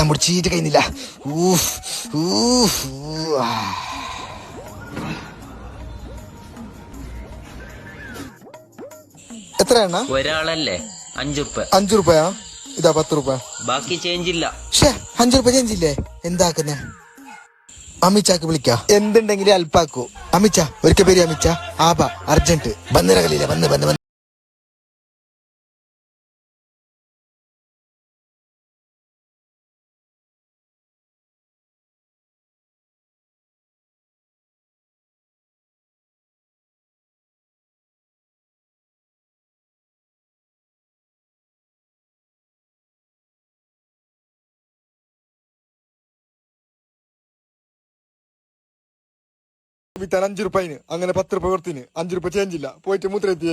വെള്ളം മുടിച്ചിട്ട് കഴിയുന്നില്ല. എത്രയാണ് ഒരാളല്ലേ? 5 രൂപ. 5 രൂപയാ? ഇതാ 10 രൂപ. ബാക്കി ചേഞ്ച് ഇല്ല. 5 രൂപ ചേഞ്ച് ഇല്ലേ? എന്താക്കുന്നേ? അമിച്ചാക്ക് വിളിക്ക, എന്തുണ്ടെങ്കിലും അൽപ്പാക്കൂ. അമിച്ച ഒരിക്കൽ പേര് അമിച്ച ആബ അർജന്റ് ബന്നിറകളില്ല. വന്ന് വിറ്റാൻ 5 രൂപന് അങ്ങനെ 10 രൂപ കൊടുത്തിന്. 5 രൂപ ചേഞ്ച് ഇല്ല. പോയിട്ട് മൂത്രത്തി